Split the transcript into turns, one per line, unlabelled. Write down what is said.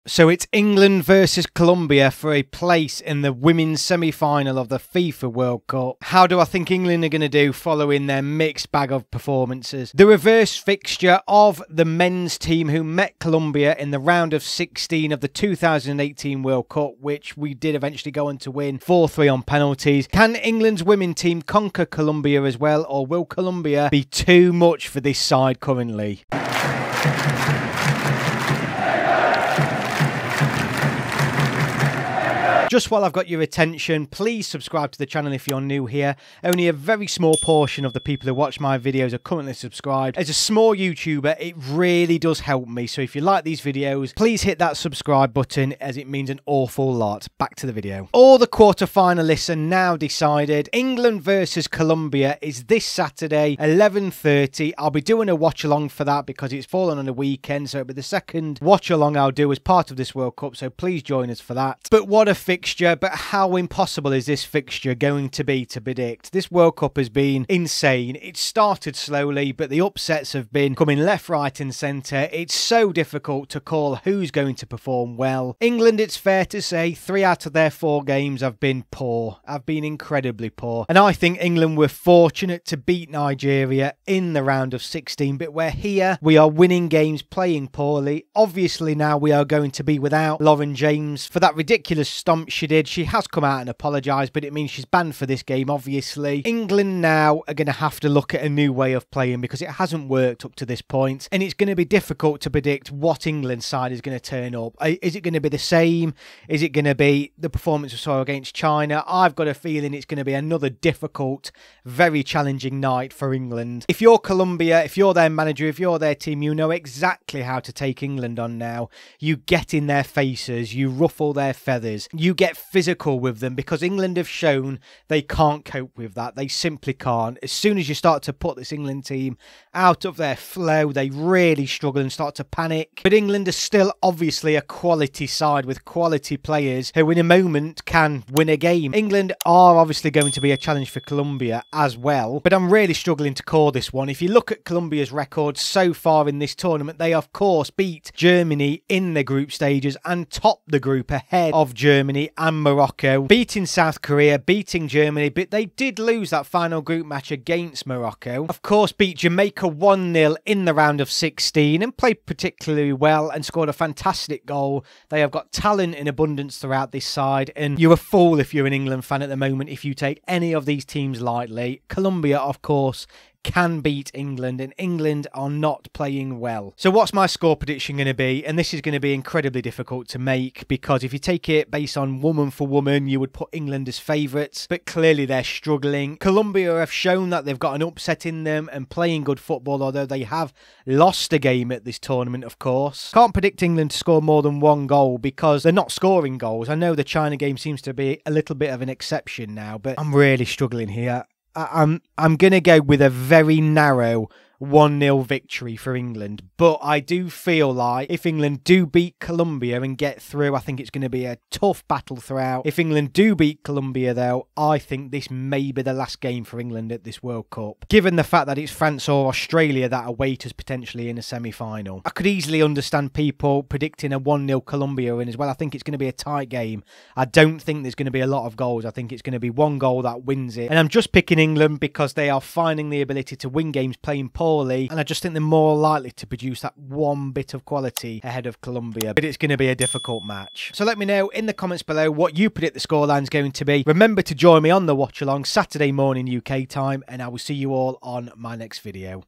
So it's England versus Colombia for a place in the women's semi-final of the FIFA World Cup. How do I think England are going to do following their mixed bag of performances? The reverse fixture of the men's team who met Colombia in the round of 16 of the 2018 World Cup, which we did eventually go on to win 4-3 on penalties. Can England's women team conquer Colombia as well, or will Colombia be too much for this side currently? Just while I've got your attention, please subscribe to the channel if you're new here. Only a very small portion of the people who watch my videos are currently subscribed. As a small YouTuber, it really does help me. So if you like these videos, please hit that subscribe button as it means an awful lot. Back to the video. All the quarter-finalists are now decided. England versus Colombia is this Saturday, 11:30. I'll be doing a watch-along for that because it's fallen on a weekend. So it'll be the second watch-along I'll do as part of this World Cup. So please join us for that. But what a fixture, but how impossible is this fixture going to be to predict? This World Cup has been insane. It started slowly, but the upsets have been coming left, right and centre. It's so difficult to call who's going to perform well. England, it's fair to say, 3 out of their 4 games have been poor, have been incredibly poor. And I think England were fortunate to beat Nigeria in the round of 16, but we're here, we are winning games, playing poorly. Obviously now we are going to be without Lauren James for that ridiculous stomp she did. She has come out and apologised, but it means she's banned for this game, obviously. England now are going to have to look at a new way of playing because it hasn't worked up to this point, and it's going to be difficult to predict what England's side is going to turn up. Is it going to be the same? Is it going to be the performance we saw against China? I've got a feeling it's going to be another difficult, very challenging night for England. If you're Colombia, if you're their manager, if you're their team, you know exactly how to take England on now. You get in their faces, you ruffle their feathers, you get physical with them because England have shown they can't cope with that. They simply can't. As soon as you start to put this England team out of their flow, they really struggle and start to panic. But England is still obviously a quality side with quality players who in a moment can win a game. England are obviously going to be a challenge for Colombia as well, but I'm really struggling to call this one. If you look at Colombia's record so far in this tournament, they of course beat Germany in the group stages and topped the group ahead of Germany and Morocco, beating South Korea, beating Germany, but they did lose that final group match against Morocco. Of course, beat Jamaica 1-0 in the round of 16 and played particularly well and scored a fantastic goal. They have got talent in abundance throughout this side, and you're a fool if you're an England fan at the moment if you take any of these teams lightly. Colombia, of course, can beat England, and England are not playing well. So what's my score prediction going to be? And this is going to be incredibly difficult to make because if you take it based on woman for woman, you would put England as favourites, but clearly they're struggling. Colombia have shown that they've got an upset in them and playing good football, although they have lost a game at this tournament, of course. Can't predict England to score more than 1 goal because they're not scoring goals. I know the China game seems to be a little bit of an exception now, but I'm really struggling here. I'm going to go with a very narrow 1-0 victory for England, but I do feel like if England do beat Colombia and get through, I think it's going to be a tough battle throughout. If England do beat Colombia though, I think this may be the last game for England at this World Cup, given the fact that it's France or Australia that await us potentially in a semi-final. I could easily understand people predicting a 1-0 Colombia win as well. I think it's going to be a tight game. I don't think there's going to be a lot of goals. I think it's going to be 1 goal that wins it, and I'm just picking England because they are finding the ability to win games playing poorly, and I just think they're more likely to produce that one bit of quality ahead of Colombia, but it's going to be a difficult match. So let me know in the comments below what you predict the scoreline is going to be. Remember to join me on the watch along Saturday morning UK time, and I will see you all on my next video.